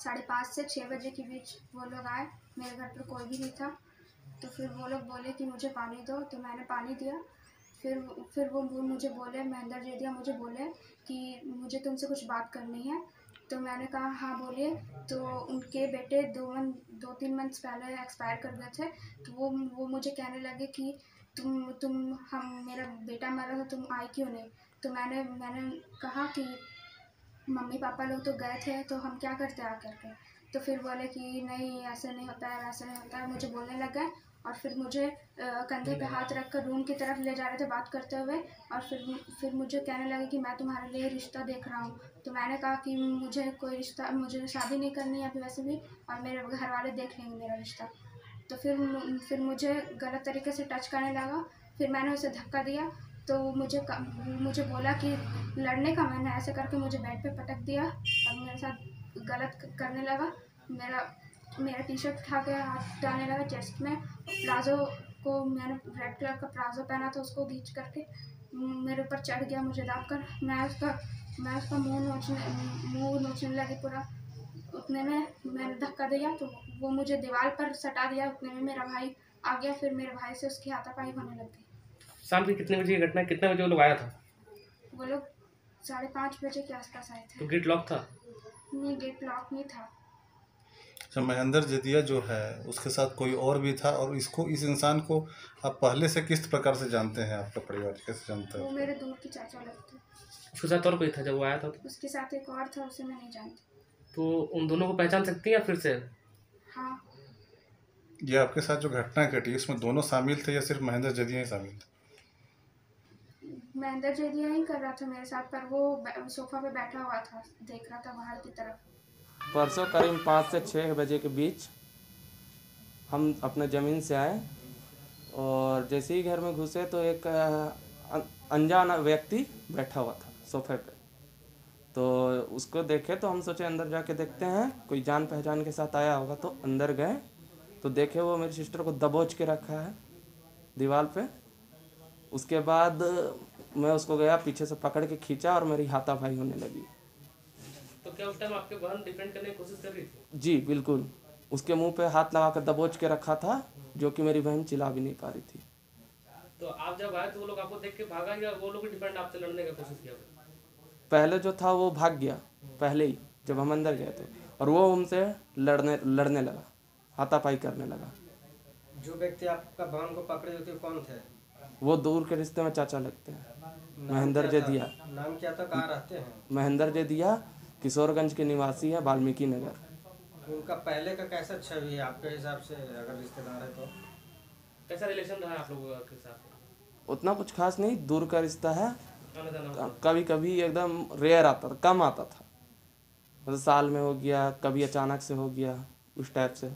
5:30 से 6 बजे के बीच वो लोग आए। मेरे घर पर कोई भी नहीं था। तो फिर वो लोग बोले कि मुझे पानी दो, तो मैंने पानी दिया। फिर वो मुझे बोले, महेंद्र जैदिया मुझे बोले कि मुझे तुमसे कुछ बात करनी है। तो मैंने कहा हाँ बोलिए। तो उनके बेटे 2-3 मंथ्स पहले एक्सपायर कर गए थे। तो वो मुझे कहने लगे कि मेरा बेटा मरा था, तुम आई क्यों नहीं। तो मैंने कहा कि मम्मी पापा लोग तो गए थे, तो हम क्या करते आकर के। तो फिर बोले कि नहीं ऐसे नहीं होता है, वैसे नहीं होता है। मुझे बोलने लग गए और फिर मुझे कंधे पे हाथ रख कर रूम की तरफ ले जा रहे थे बात करते हुए। और फिर मुझे कहने लगे कि मैं तुम्हारे लिए रिश्ता देख रहा हूँ। तो मैंने कहा कि मुझे कोई रिश्ता, मुझे शादी नहीं करनी है अभी वैसे भी, और मेरे घर वाले देख लेंगे मेरा रिश्ता। तो फिर मुझे गलत तरीके से टच करने लगा। फिर मैंने उसे धक्का दिया। तो मुझे बोला कि लड़ने का। मैंने ऐसे करके मुझे बेड पे पटक दिया और मेरे साथ गलत करने लगा। मेरा टी शर्ट उठा के हाथ डालने लगा चेस्ट में। प्लाजो को, मैंने रेड कलर का प्लाजो पहना था, उसको खींच करके मेरे ऊपर चढ़ गया मुझे दाब कर। मैं उसका मुँह नोचने लगी पूरा। उतने में मैंने धक्का दिया तो वो मुझे दीवार पर सटा दिया। उतने में मेरा भाई आ गया। फिर मेरे भाई से उसकी हाथापाई होने लग गई। शाम के कितने बजे की घटना है, कितने बजे वो लोग आया था? वो लोग 5:30 बजे के आसपास आए थे। तो गेट लॉक था? नहीं, गेट लॉक नहीं था। अच्छा, महेंद्र जैदिया जो है उसके साथ कोई और भी था, और इस इंसान को आप पहले से किस प्रकार से जानते हैं? आपका परिवार कैसे जानता वो है? मेरे दूर की चाचा लगते। उसके साथ और कोई था जब वो आया था तो? उसके साथ एक और था, उसे मैं नहीं जानती। तो उन दोनों को पहचान सकती हैं फिर से? हाँ। ये आपके साथ जो घटना घटी उसमें दोनों शामिल थे या सिर्फ महेंद्र जैदिया ही शामिल थे? महेंद्र जैदिया ही कर रहा था मेरे साथ, पर वो सोफा पे बैठा हुआ था, देख रहा था बाहर की तरफ। परसों करीब 5 से 6 बजे के बीच हम अपने ज़मीन से आए और जैसे ही घर में घुसे तो एक अनजान व्यक्ति बैठा हुआ था सोफे पे। तो उसको देखे तो हम सोचे अंदर जाके देखते हैं, कोई जान पहचान के साथ आया होगा। तो अंदर गए तो देखे वो मेरी सिस्टर को दबोच के रखा है दीवार पे। उसके बाद मैं उसको गया पीछे से पकड़ के खींचा और मेरी हाथापाई होने लगी। तो क्या उस टाइम आपके बहन डिफेंड करने की कोशिश कर रही थी? जी बिल्कुल, उसके मुंह पे हाथ लगा कर दबोच के रखा था, जो कि मेरी बहन चिल्ला भी नहीं पा रही थी। तो आप जब आए तो वो लोग आपको देख के भागा या वो लोग डिफेंड आपसे लड़ने की कोशिश किया? पहले जो था वो भाग गया पहले ही जब हम अंदर गए थे, और वो हमसे लड़ने लगा, हाथापाई करने लगा। जो व्यक्ति आपका बहन को पकड़े थे कौन थे? वो दूर के रिश्ते में चाचा लगते हैं। महेंद्र जैदिया। नाम क्या था, कहाँ रहते हैं? महेंद्र जैदिया किशोरगंज के निवासी है, वाल्मीकि नगर। उनका पहले का कैसा छवि है आपके हिसाब से, अगर रिश्तेदार है तो? कैसा रिलेशन रहा आप लोगों के साथ? उतना कुछ खास नहीं, दूर का रिश्ता है। आना जाना? कभी कभी एकदम रेयर आता था, कम आता था, मतलब साल में हो गया, कभी अचानक से हो गया, उस टाइप से।